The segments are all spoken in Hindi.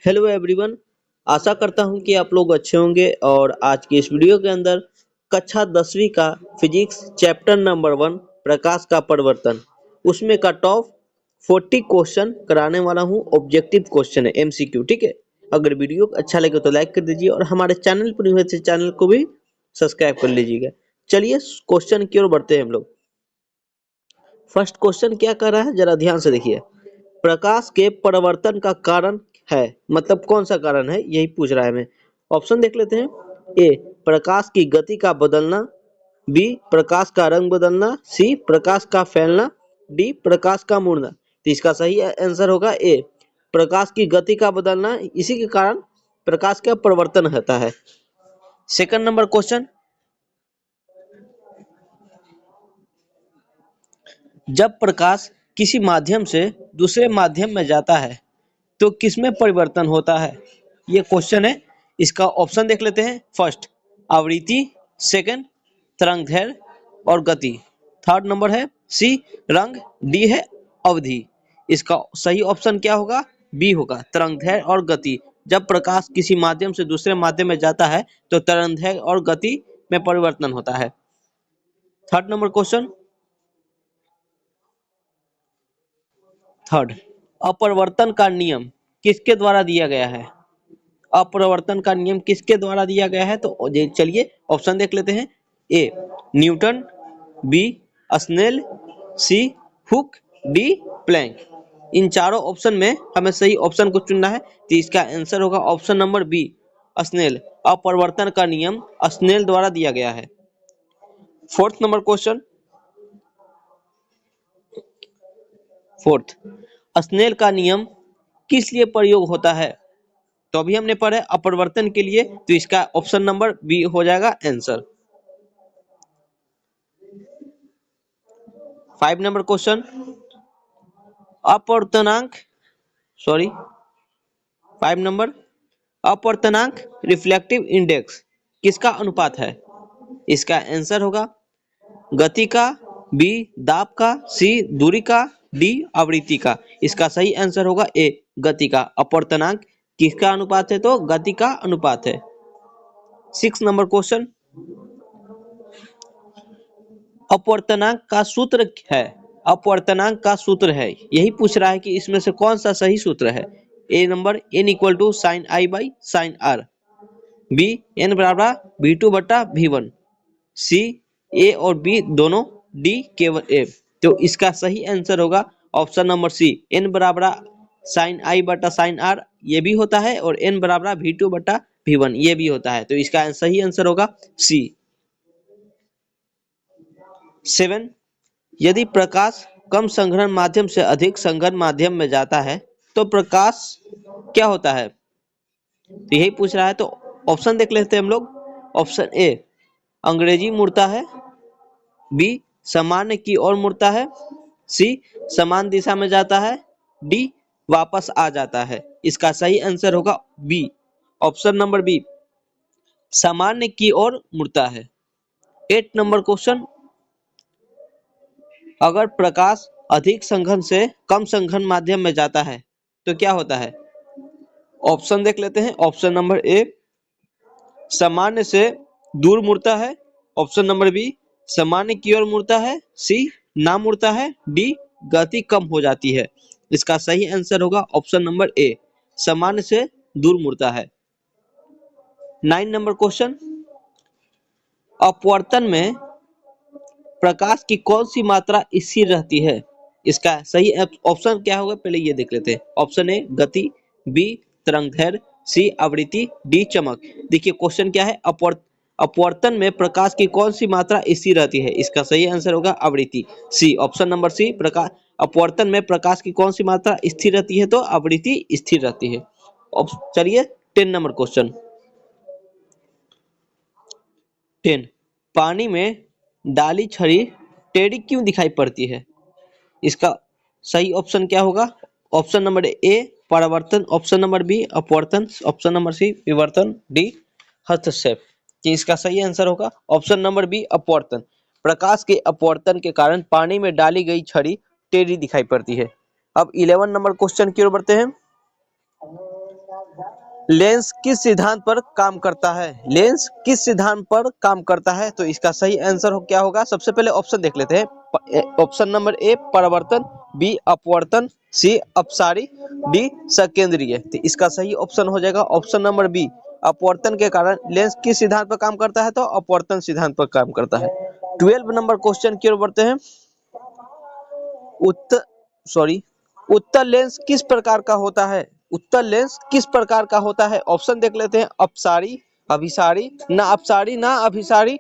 Hello everyone. आशा करता हूँ कि आप लोग अच्छे होंगे और आज की इस वीडियो के अंदर कक्षा 10वीं का फिजिक्स चैप्टर नंबर 1 प्रकाश का परिवर्तन उसमें का टॉप 40 क्वेश्चन कराने वाला हूँ। ऑब्जेक्टिव क्वेश्चन है, एमसीक्यू। ठीक है। अगर वीडियो अच्छा लगे तो लाइक कर दीजिए और हमारे चैनल पर हुए चैनल को भी सब्सक्राइब कर लीजिएगा। चलिए क्वेश्चन की ओर बढ़ते हैं हम लोग। फर्स्ट क्वेश्चन क्या कर रहा है, जरा ध्यान से देखिए। प्रकाश के परिवर्तन का कारण है, मतलब कौन सा कारण है, यही पूछ रहा है हमें। ऑप्शन देख लेते हैं। ए, प्रकाश की गति का बदलना। बी, प्रकाश का रंग बदलना। सी, प्रकाश का फैलना। डी, प्रकाश का मुड़ना। तो इसका सही आंसर होगा ए, प्रकाश की गति का बदलना। इसी के कारण प्रकाश का परिवर्तन होता है। सेकंड नंबर क्वेश्चन, जब प्रकाश किसी माध्यम से दूसरे माध्यम में जाता है तो किसमें परिवर्तन होता है, ये क्वेश्चन है। इसका ऑप्शन देख लेते हैं। फर्स्ट, आवृत्ति। सेकंड, तरंगदैर्घ्य और गति। थर्ड नंबर है सी, रंग। डी है अवधि। इसका सही ऑप्शन क्या होगा, बी होगा, तरंगदैर्घ्य और गति। जब प्रकाश किसी माध्यम से दूसरे माध्यम में जाता है तो तरंगदैर्घ्य और गति में परिवर्तन होता है। थर्ड नंबर क्वेश्चन, थर्ड, अपवर्तन का नियम किसके द्वारा दिया गया है। अपवर्तन का नियम किसके द्वारा दिया गया है, तो चलिए ऑप्शन देख लेते हैं। A, Newton. B, Snell. C, Hooke. D, Planck. इन चारों ऑप्शन में हमें सही ऑप्शन को चुनना है, तो इसका आंसर होगा ऑप्शन नंबर बी, स्नेल। अपवर्तन का नियम स्नेल द्वारा दिया गया है। Fourth number question, fourth, Snell का नियम किस लिए प्रयोग होता है। तो अभी हमने पढ़ा अपवर्तन के लिए, तो इसका ऑप्शन नंबर बी हो जाएगा आंसर। 5 नंबर क्वेश्चन, अपवर्तनांक, सॉरी 5 नंबर, अपवर्तनांक रिफ्लेक्टिव इंडेक्स किसका अनुपात है। इसका आंसर होगा गति का। बी, दाब का। सी, दूरी का। डी, आवृत्ति का। इसका सही आंसर होगा ए, गति का। अपवर्तनांक किसका अनुपात है, तो गति का अनुपात है। 6 नंबर क्वेश्चन, अपवर्तनांक का सूत्र है। अपवर्तनांक का सूत्र है, यही पूछ रहा है कि इसमें से कौन सा सही सूत्र है। A number, N equal to sine I by sine R. B, N बराबर V2/V1। सी, ए और बी दोनों। डी, केवल ए। तो इसका सही आंसर होगा ऑप्शन नंबर सी, एन बराबर साइन आई बटा साइन आर, ये भी होता है, और एन बराबर V2/V1 ये भी होता है। तो इसका सही आंसर होगा सी। 7, यदि प्रकाश कम संघनन माध्यम से अधिक संघनन माध्यम में जाता है तो प्रकाश क्या होता है, तो यही पूछ रहा है। तो ऑप्शन देख लेते हैं हम लोग। ऑप्शन ए, अंग्रेजी मुड़ता है। बी, सामान्य की ओर मुड़ता है। सी, समान दिशा में जाता है। डी, वापस आ जाता है। इसका सही आंसर होगा बी, ऑप्शन नंबर बी, सामान्य की ओर मुड़ता है। 8 नंबर क्वेश्चन, अगर प्रकाश अधिक संघन से कम संघन माध्यम में जाता है तो क्या होता है। ऑप्शन देख लेते हैं। ऑप्शन नंबर ए, सामान्य से दूर मुड़ता है। ऑप्शन नंबर बी, सामान्य की ओर मुड़ता है। सी, ना मुड़ता है। डी, गति कम हो जाती है। इसका सही आंसर होगा ऑप्शन नंबर ए, सामान्य से दूर मुड़ता है। 9 नंबर क्वेश्चन, अपवर्तन में प्रकाश की कौन सी मात्रा स्थिर रहती है। इसका सही ऑप्शन क्या होगा, पहले ये देख लेते हैं। ऑप्शन ए, गति। बी, तरंगदैर्घ्य। सी, आवृत्ति। डी, चमक। देखिए क्वेश्चन क्या है, अपवर्तन में प्रकाश की कौन सी मात्रा स्थिर रहती है। इसका सही आंसर होगा आवृत्ति, सी, ऑप्शन नंबर सी, प्रकाश अपवर्तन में प्रकाश की कौन सी मात्रा स्थिर रहती है, तो आवृत्ति स्थिर रहती है। चलिए 10 नंबर क्वेश्चन, 10, पानी में डाली छड़ी टेढ़ी क्यों दिखाई पड़ती है। इसका सही ऑप्शन क्या होगा। ऑप्शन नंबर ए, परावर्तन। ऑप्शन नंबर बी, अपवर्तन। ऑप्शन नंबर सी, विवर्तन। डी, हस्तक्षेप। कि इसका सही आंसर होगा ऑप्शन नंबर बी, अपवर्तन। प्रकाश के अपवर्तन के कारण पानी में डाली गई छड़ी टेढ़ी दिखाई पड़ती है। अब 11 नंबर क्वेश्चन की ओर बढ़ते हैं। लेंस किस सिद्धांत पर काम करता है? लेंस किस सिद्धांत पर काम करता है? तो इसका सही आंसर क्या होगा? सबसे पहले ऑप्शन देख लेते हैं। ऑप्शन नंबर ए परावर्तन, बी अपवर्तन, सी अपसारी, डी सकेंद्रीय। तो इसका सही ऑप्शन हो जाएगा ऑप्शन नंबर बी, अपवर्तन के कारण लेंस किस सिद्धांत पर काम करता है? तो अपवर्तन सिद्धांत पर काम करता है। 12 नंबर क्वेश्चन की ओर बढ़ते हैं। उत्तर सॉरी उत्तर लेंस किस प्रकार का होता है? उत्तर लेंस किस प्रकार का होता है? ऑप्शन देख लेते हैं। अपसारी, अभिसारी, ना अपसारी, ना अभिसारी,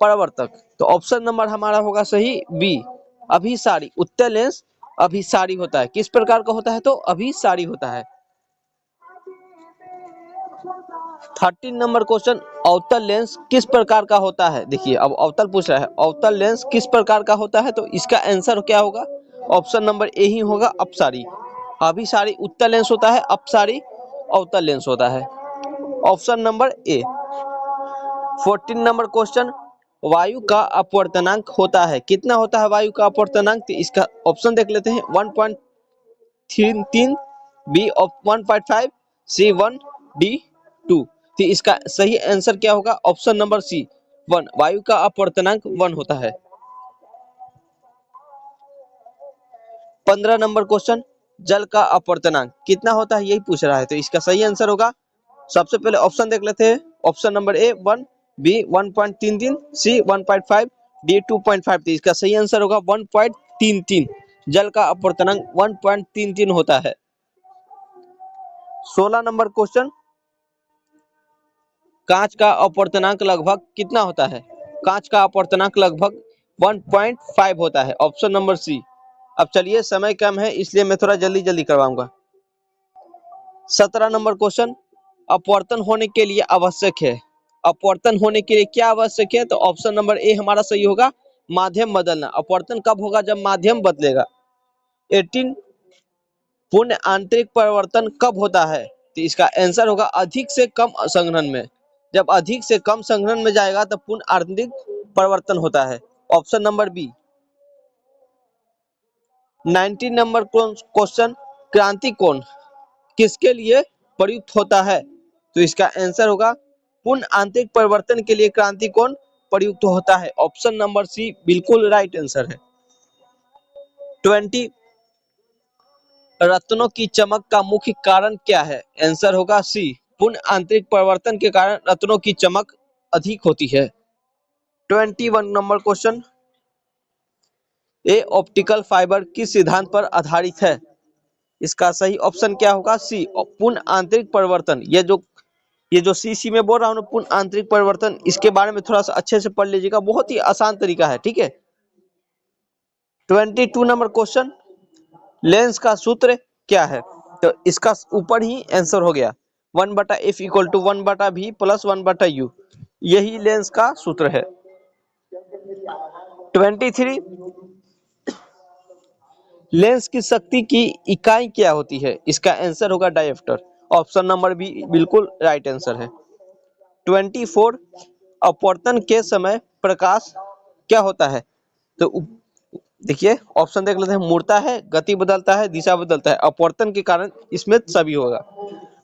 परावर्तक। तो ऑप्शन नंबर हमारा होगा सही बी, अभिसारी। उत्तर लेंस अभिसारी होता है। किस प्रकार का होता है? तो अभिसारी होता है। 13 नंबर क्वेश्चन, अवतल लेंस किस प्रकार का होता है? देखिए अब अवतल पूछ रहा है, अवतल लेंस किस प्रकार का होता है? तो इसका आंसर क्या होगा? ऑप्शन नंबर ए ही होगा, अपसारी। अभिसारी उत्तल लेंस होता है, अपसारी अवतल लेंस होता है। ऑप्शन नंबर ए। 14 नंबर क्वेश्चन, वायु का अपवर्तनांक होता है, कितना होता है वायु का अपवर्तनांक? तो इसका ऑप्शन देख लेते हैं। 1.3, बी 1.5, सी 1, डी 2। तो इसका सही आंसर क्या होगा? ऑप्शन नंबर सी 1, वायु का अपवर्तनांक 1 होता है। 15 नंबर क्वेश्चन, जल का अपवर्तनांक कितना होता है, यही पूछ रहा है। तो इसका सही आंसर होगा, सबसे पहले ऑप्शन देख लेते हैं। Option number A 1, B 1.33, C 1.5, D 2.5। तो इसका सही आंसर होगा 1.33। जल का अपवर्तनांक 1.33 होता है। 16 नंबर क्वेश्चन, कांच का अपवर्तनांक लगभग कितना होता है? कांच का अपवर्तनांक लगभग 1.5 होता है। Option number C. अब चलिए समय कम है इसलिए मैं थोड़ा जल्दी जल्दी करवाऊंगा। 17 नंबर क्वेश्चन, अपवर्तन होने के लिए आवश्यक है, अपवर्तन होने के लिए क्या आवश्यक है? तो ऑप्शन नंबर ए हमारा सही होगा, माध्यम बदलना। अपवर्तन कब होगा? जब माध्यम बदलेगा। 18, पूर्ण आंतरिक परिवर्तन कब होता है? तो इसका आंसर होगा अधिक से कम संघनन में। जब अधिक से कम संघनन में जाएगा तब पूर्ण आंतरिक परिवर्तन होता है। Option number B. 19 number question, क्रांति कोण किसके लिए प्रयुक्त होता है? तो इसका आंसर होगा, पूर्ण आंतरिक परिवर्तन के लिए क्रांति कोण प्रयुक्त होता है। ऑप्शन नंबर सी बिल्कुल राइट आंसर है। 20, रत्नों की चमक का मुख्य कारण क्या है? आंसर होगा सी, पूर्ण आंतरिक परिवर्तन के कारण रत्नों की चमक अधिक होती है। 21 नंबर क्वेश्चन, ए ऑप्टिकल फाइबर किस सिद्धांत पर आधारित है? इसका सही ऑप्शन क्या होगा? सी, पूर्ण आंतरिक परिवर्तन। ये जो सी में बोल रहा हूँ पूर्ण आंतरिक परिवर्तन, इसके बारे में थोड़ा सा अच्छे से पढ़ लीजिएगा, बहुत ही आसान तरीका है, ठीक है। 22 नंबर क्वेश्चन, लेंस का सूत्र क्या है? तो इसका ऊपर ही आंसर हो गया, 1/f equal to 1/v plus 1/u, यही लेंस का सूत्र है। 23, लेंस की शक्ति की इकाई क्या होती है? इसका आंसर होगा डायप्टर। ऑप्शन नंबर बी बिल्कुल राइट आंसर है। 24, अपवर्तन के समय प्रकाश क्या होता है? तो देखिए ऑप्शन देख लेते हैं। मुड़ता है, गति बदलता है, दिशा बदलता है। अपवर्तन के कारण इसमें सभी होगा,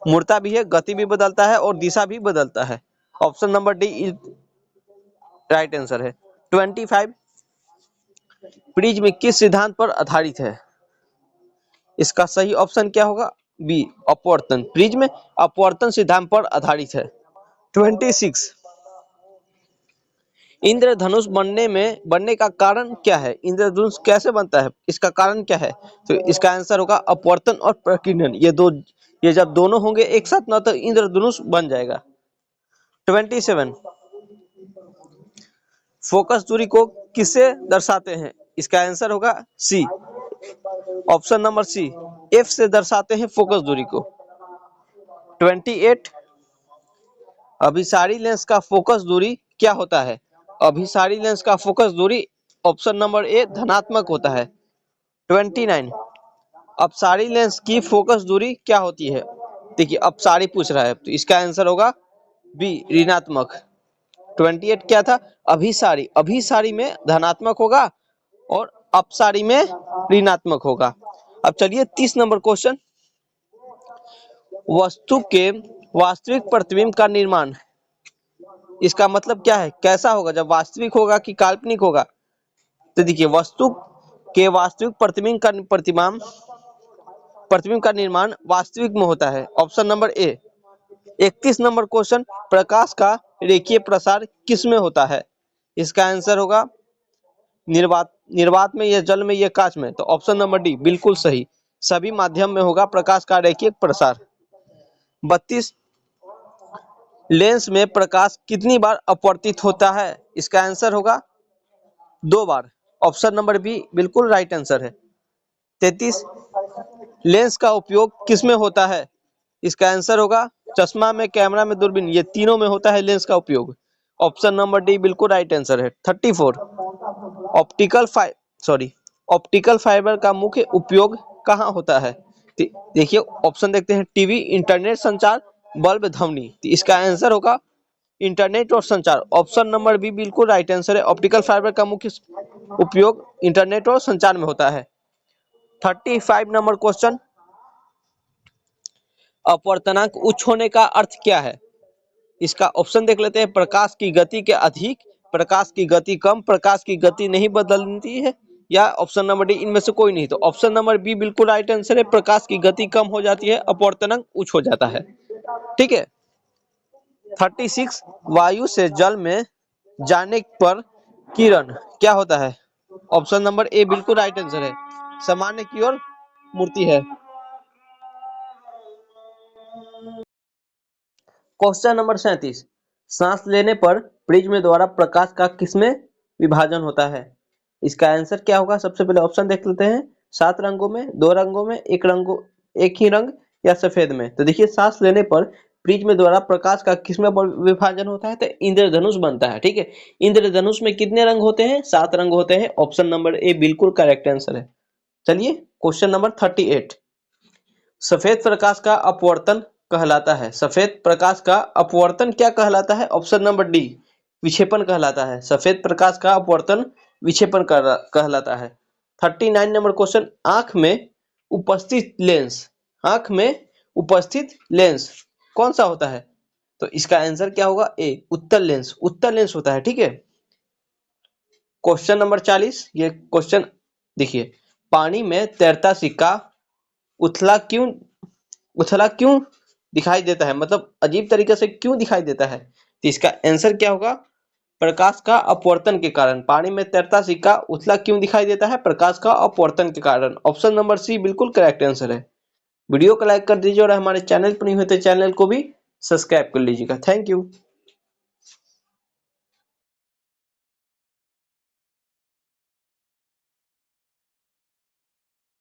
मुड़ता भी है, गति भी बदलता है और दिशा भी बदलता है। Option number D is right answer है। 25, प्रिज्म किस सिद्धांत पर आधारित है? इसका सही ऑप्शन क्या होगा? बी, अपवर्तन। प्रिज्म अपवर्तन सिद्धांत पर आधारित है। 26, इंद्रधनुष बनने का कारण क्या है? इंद्रधनुष कैसे बनता है, इसका कारण क्या है? तो इसका आंसर होगा अपवर्तन और प्रकीर्णन। ये जब दोनों होंगे एक साथ ना तो इंद्रधनुष बन जाएगा। 27, फोकस दूरी को किससे दर्शाते हैं? इसका आंसर होगा सी, ऑप्शन नंबर सी, एफ से दर्शाते हैं फोकस दूरी को। 28, अभिसारी लेंस का फोकस दूरी क्या होता है? अभिसारी लेंस का फोकस दूरी ऑप्शन नंबर ए धनात्मक होता है। 29, अपसारी लेंस की फोकस दूरी क्या होती है? देखिए अपसारी पूछ रहा है तो इसका आंसर होगा बी, ऋणात्मक। 28 क्या था? अभिसारी। अभिसारी में धनात्मक होगा और अपसारी में ऋणात्मक होगा। अब चलिए 30 नंबर क्वेश्चन, वस्तु के वास्तविक प्रतिबिंब का निर्माण, इसका मतलब क्या है, कैसा होगा, जब वास्तविक होगा कि काल्पनिक होगा। तो देखिए वस्तु के वास्तविक प्रतिबिंब का निर्माण वास्तविक में होता है। Option number A. 31 number question, प्रकाश का रेखीय प्रसार किस में होता है? इसका आंसर होगा निर्वात में, या जल में, या कांच में। तो ऑप्शन नंबर डी बिल्कुल सही, सभी माध्यम में होगा प्रकाश का रेखीय प्रसार। 32, लेंस में प्रकाश कितनी बार अपवर्तित होता है? इसका आंसर होगा 2 बार। ऑप्शन नंबर बी बिल्कुल राइट आंसर है। 33, लेंस का उपयोग किस में होता है? इसका आंसर होगा चश्मा में, कैमरा में, दूरबीन, ये तीनों में होता है लेंस का उपयोग। ऑप्शन नंबर डी बिल्कुल राइट आंसर है। 34, ऑप्टिकल फाइबर का मुख्य उपयोग कहाँ होता है? देखिए ऑप्शन देखते हैं, टीवी, इंटरनेट संचार, बल्ब, ध्वनि। तो इसका आंसर होगा इंटरनेट और संचार। ऑप्शन नंबर बी बिल्कुल राइट आंसर है। ऑप्टिकल फाइबर का मुख्य उपयोग इंटरनेट और संचार में होता है। 35 नंबर क्वेश्चन, अपवर्तनांक उच्च होने का अर्थ क्या है? इसका ऑप्शन देख लेते हैं, प्रकाश की गति के अधिक, प्रकाश की गति कम, प्रकाश की गति नहीं बदलती है, या ऑप्शन नंबर डी इनमें से कोई नहीं। तो ऑप्शन नंबर बी बिल्कुल राइट आंसर है, प्रकाश की गति कम हो जाती है, अपवर्तनांक उच्च हो जाता है। ठीक है। 36, वायु से जल में जाने पर किरण क्या होता है? ऑप्शन नंबर ए बिल्कुल राइट आंसर है, सामान्य की ओर मुड़ती है। क्वेश्चन नंबर 37, सांस लेने पर प्रिज्म द्वारा प्रकाश का किसमें विभाजन होता है? इसका आंसर क्या होगा? सबसे पहले ऑप्शन देख लेते हैं, 7 रंगों में, 2 रंगों में, एक ही रंग, या सफेद में। तो देखिए सांस लेने पर प्रिज्म द्वारा प्रकाश का किसमें विभाजन होता है? तो इंद्रधनुष बनता है। ठीक है, इंद्रधनुष में कितने रंग होते हैं? 7 रंग होते हैं। ऑप्शन नंबर ए बिल्कुल करेक्ट आंसर है। चलिए क्वेश्चन नंबर 38, सफेद प्रकाश का अपवर्तन कहलाता है। सफेद प्रकाश का अपवर्तन क्या कहलाता है? ऑप्शन नंबर डी विक्षेपण कहलाता है। सफेद प्रकाश का अपवर्तन विक्षेपण कहलाता है। 39 नंबर क्वेश्चन, आंख में उपस्थित लेंस कौन सा होता है? तो इसका आंसर क्या होगा? ए उत्तल लेंस होता है। ठीक है। क्वेश्चन नंबर 40, ये क्वेश्चन देखिए, पानी में तैरता सिक्का उथला क्यों दिखाई देता है? मतलब अजीब तरीके से क्यों दिखाई देता है? तो इसका आंसर क्या होगा? प्रकाश का अपवर्तन के कारण। पानी में तैरता सिक्का उथला क्यों दिखाई देता है? प्रकाश का अपवर्तन के कारण। ऑप्शन नंबर सी बिल्कुल करेक्ट आंसर है। वीडियो को लाइक कर दीजिए और हमारे चैनल पर नहीं हुए तो चैनल को भी सब्सक्राइब कर लीजिएगा। Thank you.